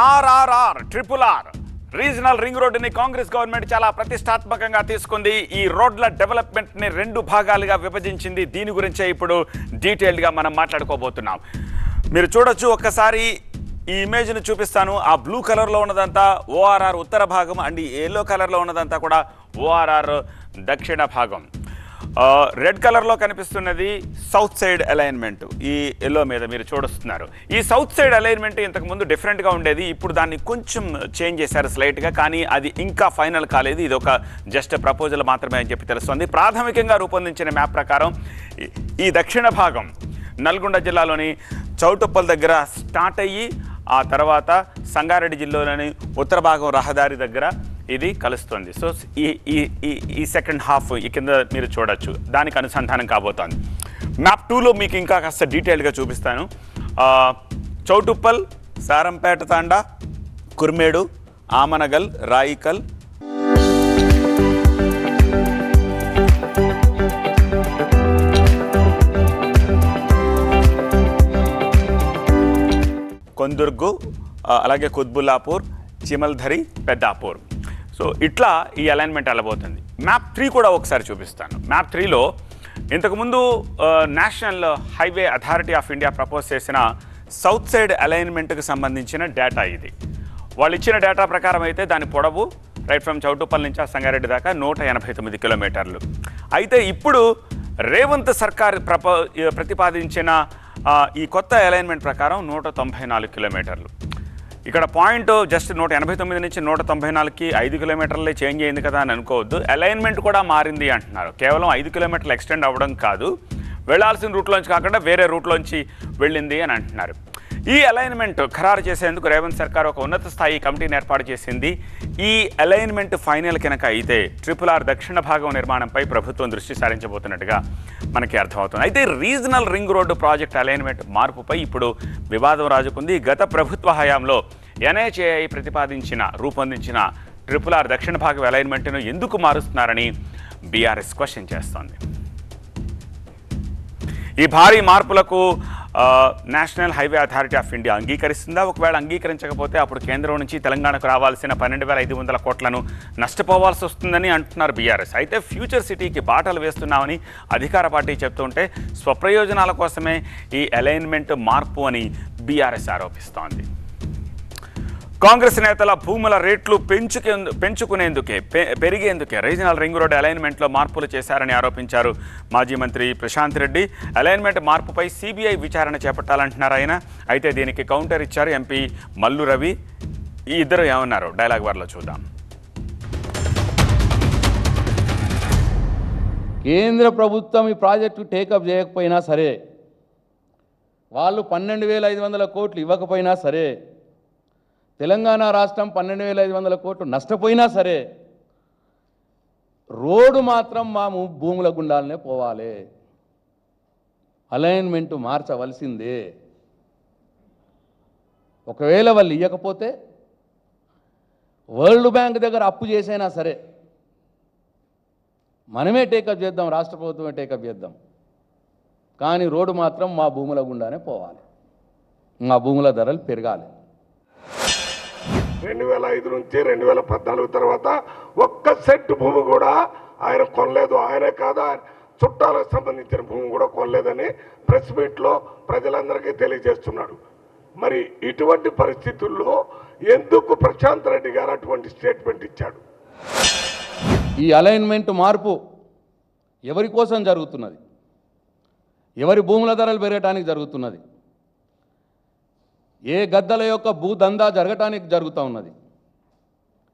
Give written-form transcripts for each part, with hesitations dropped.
RRR triple R regional ring రోడ్డుని Congress government చాలా ప్రతిష్టాత్మకంగా తీసుకుంది. ఈ రోడ్ల డెవలప్మెంట్ని 2 భాగాలుగా విభజించింది. దీని గురించే ఇప్పుడు డీటెయిల్డ్గా మనం మాట్లాడుకోబోతున్నాం. మీరు చూడొచ్చు, ఒక్కసారి ఈ ఇమేజ్ని చూపిస్తాను. ఆ బ్లూ కలర్లో ఉన్నదంతా ORR ఉత్తర భాగం అండ్ ఈ ఎల్లో కలర్లో ఉన్నదంతా కూడా ORR దక్షిణ భాగం. రెడ్ కలర్లో కనిపిస్తున్నది సౌత్ సైడ్ అలైన్మెంట్. ఈ ఎల్లో మీద మీరు చూడొస్తున్నారు. ఈ సౌత్ సైడ్ అలైన్మెంట్ ఇంతకుముందు డిఫరెంట్గా ఉండేది. ఇప్పుడు దాన్ని కొంచెం చేంజ్ చేశారు స్లైట్గా, కానీ అది ఇంకా ఫైనల్ కాలేదు. ఇది ఒక జస్ట్ ప్రపోజల్ మాత్రమే అని చెప్పి తెలుస్తుంది. ప్రాథమికంగా రూపొందించిన మ్యాప్ ప్రకారం ఈ దక్షిణ భాగం నల్గొండ జిల్లాలోని చౌటుప్పల్ దగ్గర స్టార్ట్ అయ్యి ఆ తర్వాత సంగారెడ్డి జిల్లాలోని ఉత్తర భాగం రహదారి దగ్గర ఇది కలుస్తుంది. సో ఈ సెకండ్ హాఫ్ ఈ కింద మీరు చూడొచ్చు, దానికి అనుసంధానం కాబోతోంది. మ్యాప్ 2లో మీకు ఇంకా కాస్త డీటెయిల్గా చూపిస్తాను. చౌటుప్పల్, సారంపేట తాండా, కుర్మేడు, ఆమనగల్, రాయికల్, కొందుర్గు, అలాగే కుత్బుల్లాపూర్, చిమల్ధరి, పెద్దాపూర్. సో ఇట్లా ఈ అలైన్మెంట్ వెళ్ళబోతుంది. మ్యాప్ 3 కూడా ఒకసారి చూపిస్తాను. మ్యాప్ 3లో ఇంతకుముందు national highway authority of India propose చేసిన సౌత్ సైడ్ అలైన్మెంట్కి సంబంధించిన డేటా ఇది. వాళ్ళు ఇచ్చిన డేటా ప్రకారం అయితే దాని పొడవు రైట్ ఫ్రమ్ చౌటుప్పల్ నుంచి సంగారెడ్డి దాకా 189 కిలోమీటర్లు. అయితే ఇప్పుడు రేవంత్ సర్కార్ ప్రతిపాదించిన ఈ కొత్త అలైన్మెంట్ ప్రకారం 194 కిలోమీటర్లు. ఇక్కడ పాయింట్ జస్ట్ 189 నుంచి 194కి 5 కిలోమీటర్లే చేంజ్ అయింది కదా అని అనుకోవద్దు. అలైన్మెంట్ కూడా మారింది అంటున్నారు. కేవలం 5 కిలోమీటర్లు ఎక్స్టెండ్ అవ్వడం కాదు, వెళ్లాల్సిన రూట్లోంచి కాకుండా వేరే రూట్లోంచి వెళ్ళింది అని అంటున్నారు. ఈ అలైన్మెంట్ ఖరారు చేసేందుకు రేవంత్ సర్కార్ ఒక ఉన్నత స్థాయి కమిటీని ఏర్పాటు చేసింది. ఈ అలైన్మెంట్ ఫైనల్ కనుక అయితే RRR దక్షిణ భాగం నిర్మాణంపై ప్రభుత్వం దృష్టి సారించబోతున్నట్టుగా మనకి అర్థమవుతుంది. అయితే regional ring road project alignment మార్పుపై ఇప్పుడు వివాదం రాజుకుంది. గత ప్రభుత్వ హయాంలో NHAI రూపొందించిన RRR దక్షిణ భాగం అలైన్మెంట్ను ఎందుకు మారుస్తున్నారని బీఆర్ఎస్ క్వశ్చన్ చేస్తోంది. ఈ భారీ మార్పులకు national highway authority of India అంగీకరిస్తుందా? ఒకవేళ అంగీకరించకపోతే అప్పుడు కేంద్రం నుంచి తెలంగాణకు రావాల్సిన 12,500 కోట్లను నష్టపోవాల్సి వస్తుందని అంటున్నారు బీఆర్ఎస్. అయితే ఫ్యూచర్ సిటీకి బాటలు వేస్తున్నామని అధికార పార్టీ చెప్తుంటే స్వప్రయోజనాల కోసమే ఈ అలైన్మెంట్ మార్పు అని బీఆర్ఎస్ ఆరోపిస్తోంది. కాంగ్రెస్ నేతల భూముల రేట్లు పెరిగేందుకే రీజనల్ రింగ్ రోడ్ అలైన్మెంట్లో మార్పులు చేశారని ఆరోపించారు మాజీ మంత్రి ప్రశాంత్ రెడ్డి. అలైన్మెంట్ మార్పుపై CBI విచారణ చేపట్టాలంటున్నారు ఆయన. అయితే దీనికి కౌంటర్ ఇచ్చారు ఎంపీ మల్లు రవి. ఈ ఇద్దరు ఏమన్నారు డైలాగ్ వార్లో చూద్దాం. కేంద్ర ప్రభుత్వం ఈ ప్రాజెక్టు టేకప్ చేయకపోయినా సరే, వాళ్ళు 12,500 కోట్లు ఇవ్వకపోయినా సరే, తెలంగాణ రాష్ట్రం 12,500 కోట్లు నష్టపోయినా సరే, రోడ్డు మాత్రం మా భూముల గుండాలనే పోవాలి. అలైన్మెంటు మార్చవలసిందే. ఒకవేళ వాళ్ళు ఇవ్వకపోతే వరల్డ్ బ్యాంక్ దగ్గర అప్పు చేసైనా సరే మనమే టేకప్ చేద్దాం, రాష్ట్ర ప్రభుత్వమే టేకప్ చేద్దాం, కానీ రోడ్డు మాత్రం మా భూముల గుండానే పోవాలి, మా భూముల ధరలు పెరగాలి. 2005 నుంచి 2014 తర్వాత ఒక్క సెంట్ భూమి కూడా ఆయన కొనలేదు. ఆయనే కాదు, ఆయన చుట్టాలకు సంబంధించిన భూమి కూడా కొనలేదని ప్రెస్ మీట్లో ప్రజలందరికీ తెలియజేస్తున్నాడు. మరి ఇటువంటి పరిస్థితుల్లో ఎందుకు ప్రశాంత్ రెడ్డి గారు అటువంటి స్టేట్మెంట్ ఇచ్చాడు? ఈ అలైన్మెంట్ మార్పు ఎవరి కోసం జరుగుతున్నది? ఎవరి భూముల ధరలు పెరగడానికి జరుగుతున్నది? ఏ గద్దల యొక్క భూదందా జరగటానికి జరుగుతూ ఉన్నది?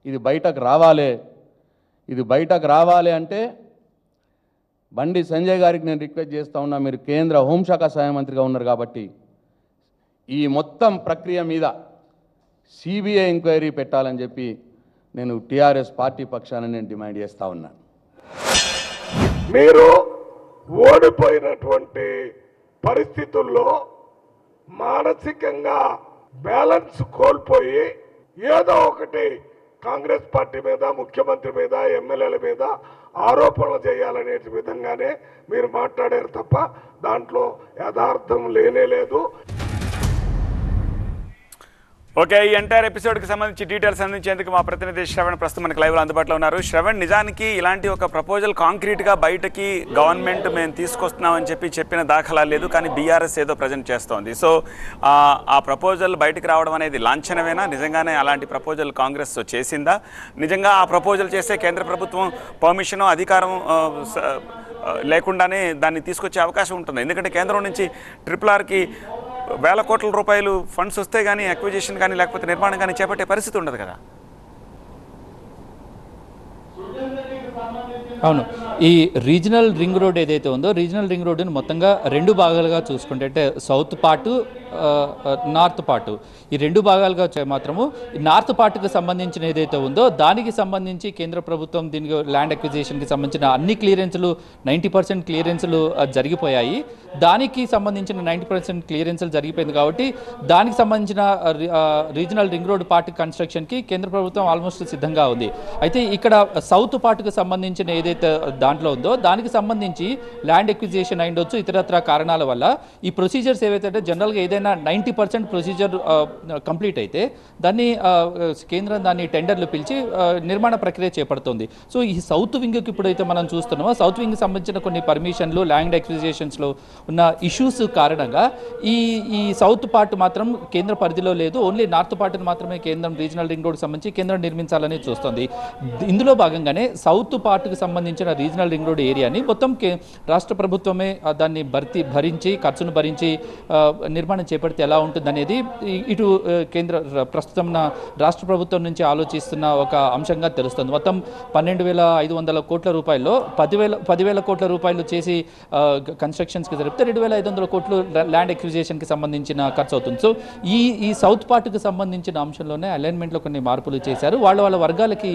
ఇది బయటకు రావాలి. ఇది బయటకు రావాలి అంటే బండి సంజయ్ గారికి నేను రిక్వెస్ట్ చేస్తూ ఉన్నా, మీరు కేంద్ర హోంశాఖ సహాయ మంత్రిగా ఉన్నారు కాబట్టి ఈ మొత్తం ప్రక్రియ మీద CBI ఎంక్వైరీ పెట్టాలని చెప్పి నేను TRS పార్టీ పక్షాన నేను డిమాండ్ చేస్తూ ఉన్నాను. మీరు ఓడిపోయినటువంటి పరిస్థితుల్లో మానసికంగా బ్యాలెన్స్ కోల్పోయి ఏదో ఒకటి కాంగ్రెస్ పార్టీ మీద, ముఖ్యమంత్రి మీద, ఎమ్మెల్యేల మీద ఆరోపణలు చేయాలనే విధంగానే మీరు మాట్లాడారు తప్ప దాంట్లో యథార్థం లేనే లేదు. ఓకే, ఈ ఎంటైర్ ఎపిసోడ్కి సంబంధించి డీటెయిల్స్ అందించేందుకు మా ప్రతినిధి శ్రవణ్ ప్రస్తుతం మనకి లైవ్లో అందుబాటులో ఉన్నారు. శ్రవణ్, నిజానికి ఇలాంటి ఒక ప్రపోజల్ కాంక్రీట్గా బయటకి గవర్నమెంట్ మేము తీసుకొస్తున్నామని చెప్పిన దాఖలాలు లేదు, కానీ బీఆర్ఎస్ ఏదో ప్రజెంట్ చేస్తోంది. సో ఆ ప్రపోజల్ బయటకు రావడం అనేది లాంఛనమేనా? నిజంగానే అలాంటి ప్రపోజల్ కాంగ్రెస్ చేసిందా? నిజంగా ఆ ప్రపోజల్ చేస్తే కేంద్ర ప్రభుత్వం పర్మిషన్ అధికారం లేకుండానే దాన్ని తీసుకొచ్చే అవకాశం ఉంటుంది? ఎందుకంటే కేంద్రం నుంచి RRRకి వేల కోట్ల రూపాయలు ఫండ్స్ వస్తే కానీ అక్విజిషన్ కానీ లేకపోతే నిర్మాణం కానీ చేపట్టే పరిస్థితి ఉండదు కదా. అవును, ఈ రీజనల్ రింగ్ రోడ్ ఏదైతే ఉందో రీజనల్ రింగ్ రోడ్డుని మొత్తంగా 2 భాగాలుగా చూసుకుంటే, అంటే సౌత్ పార్టు నార్త్ పార్టు, ఈ 2 భాగాలుగా మాత్రము నార్త్ పార్టుకు సంబంధించిన ఏదైతే ఉందో దానికి సంబంధించి కేంద్ర ప్రభుత్వం దీనికి ల్యాండ్ అక్విజిషన్కి సంబంధించిన అన్ని క్లియరెన్సులు 90% క్లియరెన్సులు జరిగిపోయాయి. దానికి సంబంధించిన 90% క్లియరెన్సులు జరిగిపోయింది కాబట్టి దానికి సంబంధించిన రీజనల్ రింగ్ రోడ్ పార్ట్ కన్స్ట్రక్షన్కి కేంద్ర ప్రభుత్వం ఆల్మోస్ట్ సిద్ధంగా ఉంది. అయితే ఇక్కడ సౌత్ పార్టుకు సంబంధించిన ఏదైతే దాంట్లో ఉందో దానికి సంబంధించి ల్యాండ్ ఎక్విజిషన్ అయిండొచ్చు ఇతరత్ర కారణాల వల్ల ఈ ప్రొసీజర్స్ ఏవైతే జనరల్గా ఏదైనా 90% ప్రొసీజర్ కంప్లీట్ అయితే దాన్ని కేంద్రం దాన్ని టెండర్లు పిలిచి నిర్మాణ ప్రక్రియ చేపడుతుంది. సో ఈ సౌత్ వింగ్కి ఇప్పుడైతే మనం చూస్తున్నామో సౌత్ వింగ్కి సంబంధించిన కొన్ని పర్మిషన్లు ల్యాండ్ ఎక్విజిషన్స్లో ఉన్న ఇష్యూస్ కారణంగా ఈ సౌత్ పార్ట్ మాత్రం కేంద్ర పరిధిలో లేదు, ఓన్లీ నార్త్ పార్ట్ని మాత్రమే కేంద్రం రీజనల్ రింగ్ రోడ్కి సంబంధించి కేంద్రం నిర్మించాలని చూస్తుంది. ఇందులో భాగంగానే సౌత్ పార్ట్కి సంబంధించిన రీజనల్ రింగ్ రోడ్ ఏరియాని మొత్తం రాష్ట్ర ప్రభుత్వమే దాన్ని భరించి ఖర్చును భరించి నిర్మాణం చేపడితే ఎలా ఉంటుందనేది ఇటు ప్రస్తుతం రాష్ట్ర ప్రభుత్వం నుంచి ఆలోచిస్తున్న ఒక అంశంగా తెలుస్తుంది. మొత్తం 12,500 కోట్ల రూపాయల్లో 10,000 కోట్ల రూపాయలు చేసి కన్స్ట్రక్షన్స్కి జరిపితే 2,500 కోట్లు ల్యాండ్ ఎక్విజిషన్కి సంబంధించిన ఖర్చు అవుతుంది. సో ఈ సౌత్ పార్ట్కి సంబంధించిన అంశంలోనే అలైన్మెంట్లో కొన్ని మార్పులు చేశారు. వాళ్ళ వర్గాలకి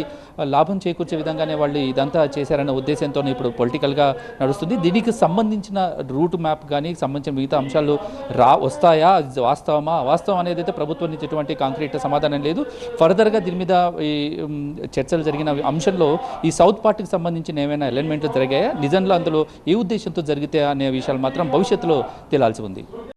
లాభం చేకూర్చే విధంగానే వాళ్ళు ఇదంతా చేశారన్న ఉద్దేశంతో ఇప్పుడు పొలిటికల్గా నడుస్తుంది. దీనికి సంబంధించిన రూట్ మ్యాప్ కానీ సంబంధించిన మిగతా అంశాలు వస్తాయా, వాస్తవమా అవాస్తవం అనేది అయితే ప్రభుత్వం నుంచి ఎటువంటి కాంక్రీట్ సమాధానం లేదు. ఫర్దర్గా దీని మీద ఈ చర్చలు జరిగిన అంశంలో ఈ సౌత్ పార్ట్కి సంబంధించిన ఏమైనా అలైన్మెంట్లు జరిగాయా, నిజంలో అందులో ఏ ఉద్దేశంతో జరిగితే అనే విషయాలు మాత్రం భవిష్యత్తులో తేలాల్సి ఉంది.